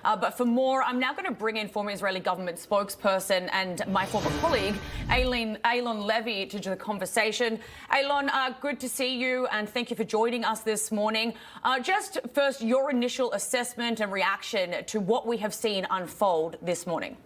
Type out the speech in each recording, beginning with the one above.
But for more, I'm now going to bring in former Israeli government spokesperson and my former colleague, Eylon Levy, to the conversation. Eylon, good to see you, and thank you for joining us this morning. Just first, your initial assessment and reaction to what we have seen unfold this morning.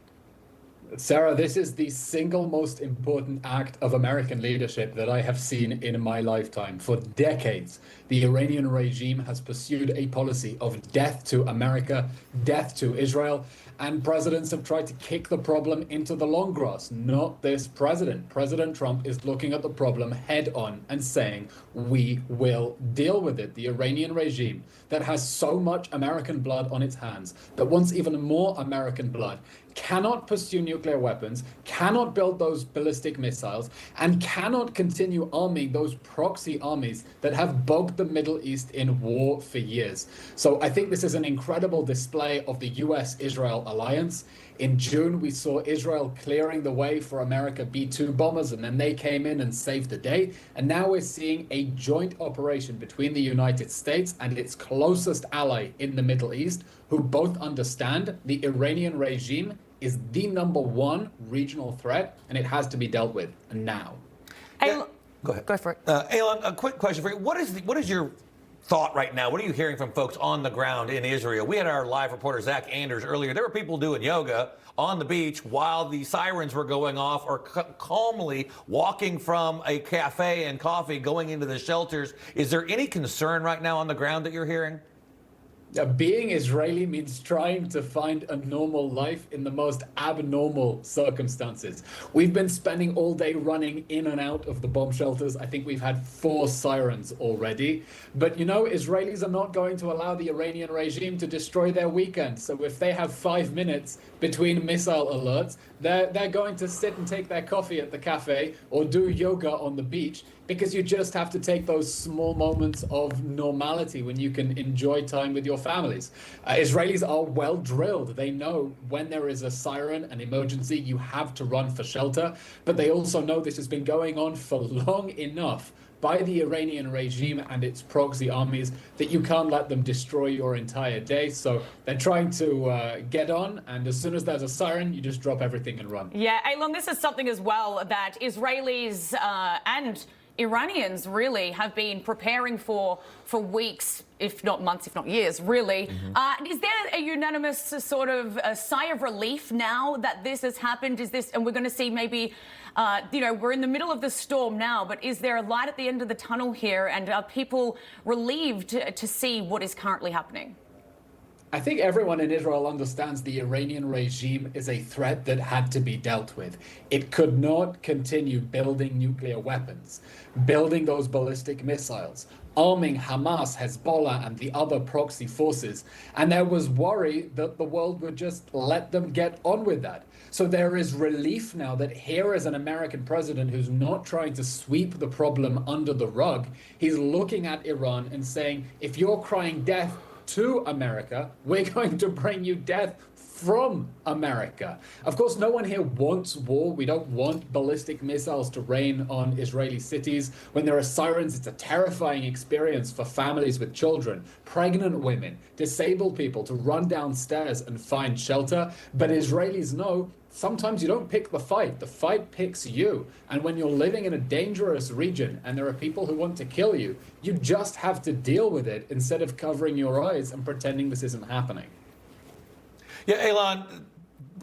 Sarah, this is the single most important act of American leadership that I have seen in my lifetime. For decades, the Iranian regime has pursued a policy of death to America, death to Israel, and presidents have tried to kick the problem into the long grass. Not this president. President Trump is looking at the problem head on and saying, we will deal with it. The Iranian regime that has so much American blood on its hands, that wants even more American blood, cannot pursue nuclear weapons, cannot build those ballistic missiles, and cannot continue arming those proxy armies that have bogged the Middle East in war for years. So I think this is an incredible display of the US-Israel alliance. In June, we saw Israel clearing the way for America B-2 bombers, and then they came in and saved the day. And now we're seeing a joint operation between the United States and its closest ally in the Middle East, who both understand the Iranian regime is the #1 regional threat, and it has to be dealt with now. Yeah, go ahead. Go for it. Eylon, a quick question for you. What is your thought right now? What are you hearing from folks on the ground in Israel? We had our live reporter, Zach Anders, earlier. There were people doing yoga on the beach while the sirens were going off, or calmly walking from a cafe and coffee going into the shelters. Is there any concern right now on the ground that you're hearing? Being Israeli means trying to find a normal life in the most abnormal circumstances. We've been spending all day running in and out of the bomb shelters. I think we've had 4 sirens already. But, you know, Israelis are not going to allow the Iranian regime to destroy their weekend. So if they have 5 minutes between missile alerts, they're going to sit and take their coffee at the cafe or do yoga on the beach, because you just have to take those small moments of normality when you can enjoy time with your families. Israelis are well drilled. They know when there is a siren, an emergency, you have to run for shelter. But they also know this has been going on for long enough by the Iranian regime and its proxy armies that you can't let them destroy your entire day. So they're trying to get on, and as soon as there's a siren, you just drop everything and run. Yeah, Eylon, this is something as well that Israelis and Iranians really have been preparing for weeks, if not months, if not years, really. Is there a unanimous sort of a sigh of relief now that this has happened? Is this, and we're going to see maybe, you know, we're in the middle of the storm now, but is there a light at the end of the tunnel here, and are people relieved to see what is currently happening? I think everyone in Israel understands the Iranian regime is a threat that had to be dealt with. It could not continue building nuclear weapons, building those ballistic missiles, arming Hamas, Hezbollah, and the other proxy forces. And there was worry that the world would just let them get on with that. So there is relief now that here is an American president who's not trying to sweep the problem under the rug. He's looking at Iran and saying, if you're crying death to America, we're going to bring you death from America. Of course, no one here wants war. We don't want ballistic missiles to rain on Israeli cities. When there are sirens, it's a terrifying experience for families with children, pregnant women, disabled people to run downstairs and find shelter. But Israelis know sometimes you don't pick the fight picks you. And when you're living in a dangerous region and there are people who want to kill you, you just have to deal with it instead of covering your eyes and pretending this isn't happening. Yeah, Eylon,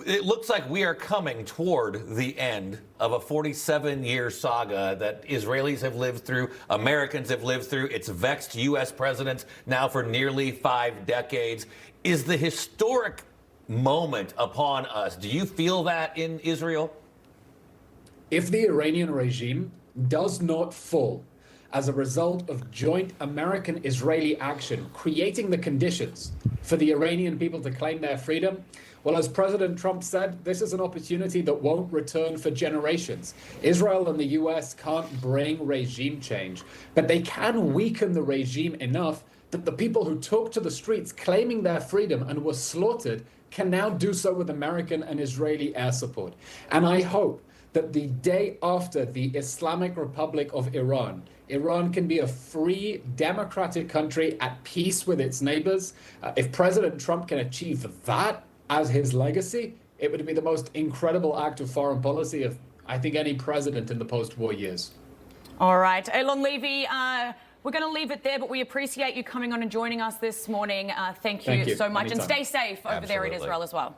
it looks like we are coming toward the end of a 47-year saga that Israelis have lived through, Americans have lived through. It's vexed U.S. presidents now for nearly 5 decades. Is the historic moment upon us? Do you feel that in Israel? If the Iranian regime does not fall as a result of joint American-Israeli action, creating the conditions for the Iranian people to claim their freedom, well, as President Trump said, this is an opportunity that won't return for generations. Israel and the US can't bring regime change, but they can weaken the regime enough that the people who took to the streets claiming their freedom and were slaughtered can now do so with American and Israeli air support. And I hope that the day after the Islamic Republic of Iran, Iran can be a free, democratic country at peace with its neighbors. If President Trump can achieve that as his legacy, it would be the most incredible act of foreign policy of, I think, any president in the post-war years. All right. Eylon Levy, we're going to leave it there, but we appreciate you coming on and joining us this morning. Thank you so much. Anytime. And stay safe over there in Absolutely. Israel as well.